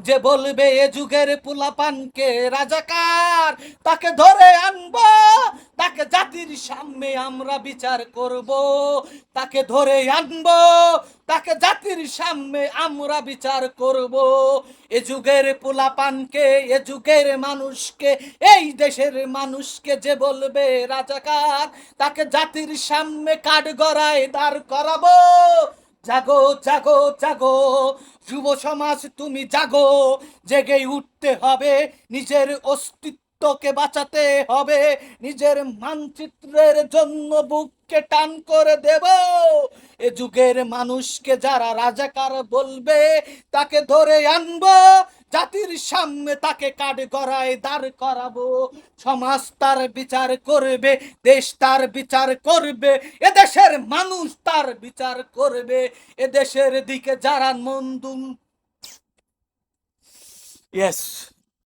যে বলবে এ যুগের পোলাপানকে রাজাকার, তাকে ধরে আনবো, তাকে জাতির সামনে আমরা বিচার করব। তাকে ধরে আনবো, তাকে জাতির সামনে আমরা বিচার করব। এ যুগের পোলাপানকে, এ যুগের মানুষকে, এই দেশের মানুষকে যে বলবে রাজাকার, তাকে জাতির সামনে কাঠগড়ায় দাঁড় করাবো। জাগো জাগো জাগো যুব সমাজ, তুমি জাগো, জেগে উঠতে হবে, নিজের অস্তিত্বকে বাঁচাতে হবে, নিজের মানচিত্রের জন্য বুককে টান করে দেব। এ যুগের মানুষকে যারা রাজাকার বলবে, তাকে ধরে আনবো, জাতির সামনে তাকে কাঠগড়ায় দাঁড় করাবো। সমাজ তার বিচার করবে, দেশ তার বিচার করবে, এদেশের মানুষ তার বিচার করবে। এদেশের দিকে যারা মন দুন, ইয়েস।